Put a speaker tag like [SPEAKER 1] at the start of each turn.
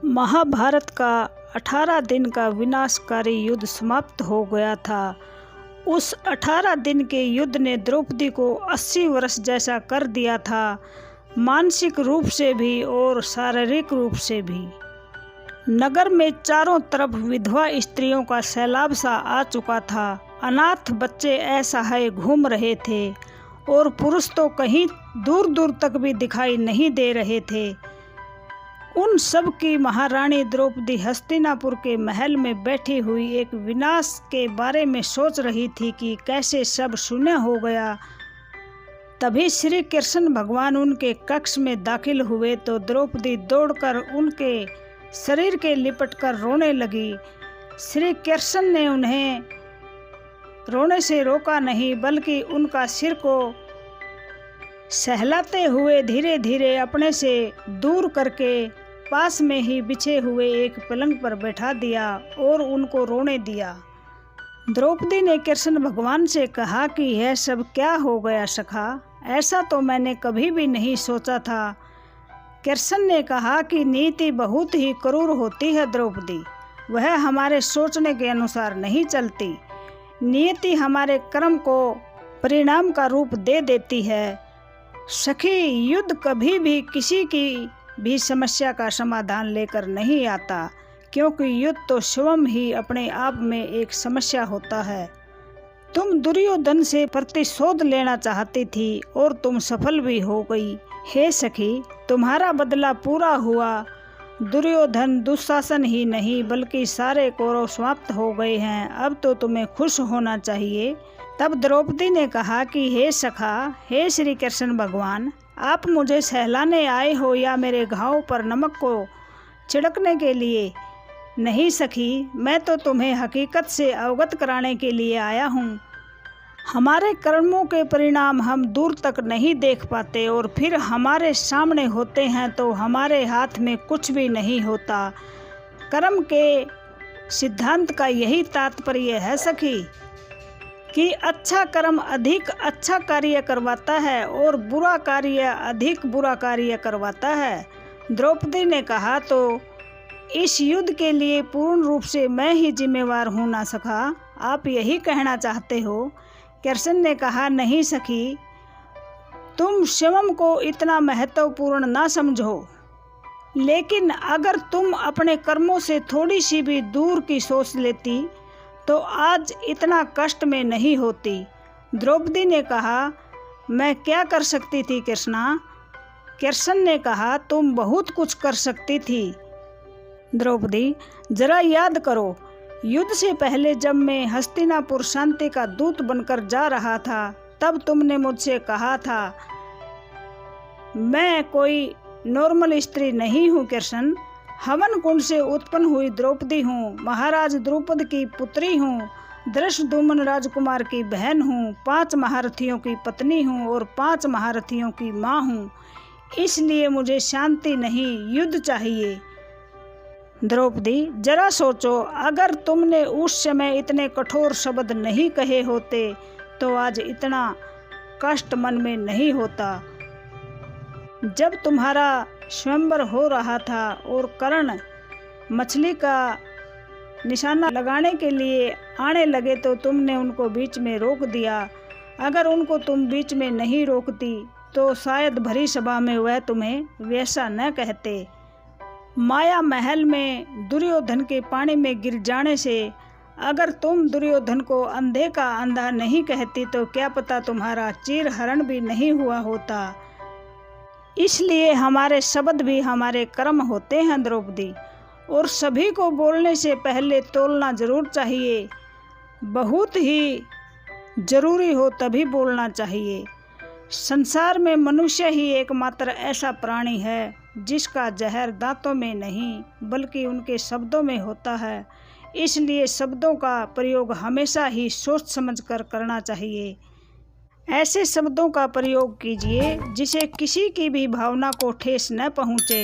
[SPEAKER 1] महाभारत का 18 दिन का विनाशकारी युद्ध समाप्त हो गया था। उस 18 दिन के युद्ध ने द्रौपदी को 80 वर्ष जैसा कर दिया था, मानसिक रूप से भी और शारीरिक रूप से भी। नगर में चारों तरफ विधवा स्त्रियों का सैलाब सा आ चुका था। अनाथ बच्चे असहाय घूम रहे थे और पुरुष तो कहीं दूर दूर तक भी दिखाई नहीं दे रहे थे। उन सब की महारानी द्रौपदी हस्तिनापुर के महल में बैठी हुई एक विनाश के बारे में सोच रही थी कि कैसे सब शून्य हो गया। तभी श्री कृष्ण भगवान उनके कक्ष में दाखिल हुए तो द्रौपदी दौड़कर उनके शरीर के लिपटकर रोने लगी। श्री कृष्ण ने उन्हें रोने से रोका नहीं, बल्कि उनका सिर को सहलाते हुए धीरे धीरे अपने से दूर करके पास में ही बिछे हुए एक पलंग पर बैठा दिया और उनको रोने दिया। द्रौपदी ने कृष्ण भगवान से कहा कि यह सब क्या हो गया सखा, ऐसा तो मैंने कभी भी नहीं सोचा था। कृष्ण ने कहा कि नीति बहुत ही क्रूर होती है द्रौपदी, वह हमारे सोचने के अनुसार नहीं चलती। नियति हमारे कर्म को परिणाम का रूप दे देती है। सखी, युद्ध कभी भी किसी की भी समस्या का समाधान लेकर नहीं आता, क्योंकि युद्ध तो स्वयं ही अपने आप में एक समस्या होता है। तुम दुर्योधन से प्रतिशोध लेना चाहती थी और तुम सफल भी हो गई। हे सखी, तुम्हारा बदला पूरा हुआ। दुर्योधन दुशासन ही नहीं बल्कि सारे कौरव समाप्त हो गए हैं। अब तो तुम्हें खुश होना चाहिए। तब द्रौपदी ने कहा कि हे सखा, हे श्री कृष्ण भगवान, आप मुझे सहलाने आए हो या मेरे घाव पर नमक को छिड़कने के लिए? नहीं सखी, मैं तो तुम्हें हकीकत से अवगत कराने के लिए आया हूँ। हमारे कर्मों के परिणाम हम दूर तक नहीं देख पाते और फिर हमारे सामने होते हैं तो हमारे हाथ में कुछ भी नहीं होता। कर्म के सिद्धांत का यही तात्पर्य है सखी कि अच्छा कर्म अधिक अच्छा कार्य करवाता है और बुरा कार्य अधिक बुरा कार्य करवाता है। द्रौपदी ने कहा, तो इस युद्ध के लिए पूर्ण रूप से मैं ही जिम्मेवार हूँ ना सखा, आप यही कहना चाहते हो? कृष्ण ने कहा, नहीं सखी, तुम स्वयं को इतना महत्वपूर्ण ना समझो, लेकिन अगर तुम अपने कर्मों से थोड़ी सी भी दूर की सोच लेती तो आज इतना कष्ट में नहीं होती। द्रौपदी ने कहा, मैं क्या कर सकती थी कृष्णा? कृष्ण ने कहा, तुम बहुत कुछ कर सकती थी। द्रौपदी, जरा याद करो, युद्ध से पहले जब मैं हस्तिनापुर शांति का दूत बनकर जा रहा था, तब तुमने मुझसे कहा था, मैं कोई नॉर्मल स्त्री नहीं हूँ कृष्ण, हवन कुंड से उत्पन्न हुई द्रौपदी हूँ, महाराज द्रुपद की पुत्री हूँ, धृष्टद्युम्न राजकुमार की बहन हूँ, 5 महारथियों की पत्नी हूँ और 5 महारथियों की माँ हूँ। इसलिए मुझे शांति नहीं, युद्ध चाहिए। द्रौपदी, जरा सोचो, अगर तुमने उस समय इतने कठोर शब्द नहीं कहे होते तो आज इतना कष्ट मन में नहीं होता। जब तुम्हारा स्वयंवर हो रहा था और कर्ण मछली का निशाना लगाने के लिए आने लगे तो तुमने उनको बीच में रोक दिया। अगर उनको तुम बीच में नहीं रोकती तो शायद भरी सभा में वह तुम्हें वैसा न कहते। माया महल में दुर्योधन के पानी में गिर जाने से अगर तुम दुर्योधन को अंधे का अंधा नहीं कहती तो क्या पता तुम्हारा चीरहरण भी नहीं हुआ होता। इसलिए हमारे शब्द भी हमारे कर्म होते हैं द्रौपदी, और सभी को बोलने से पहले तोलना जरूर चाहिए। बहुत ही जरूरी हो तभी बोलना चाहिए। संसार में मनुष्य ही एकमात्र ऐसा प्राणी है जिसका जहर दांतों में नहीं बल्कि उनके शब्दों में होता है। इसलिए शब्दों का प्रयोग हमेशा ही सोच समझकर करना चाहिए। ऐसे शब्दों का प्रयोग कीजिए जिसे किसी की भी भावना को ठेस न पहुँचे।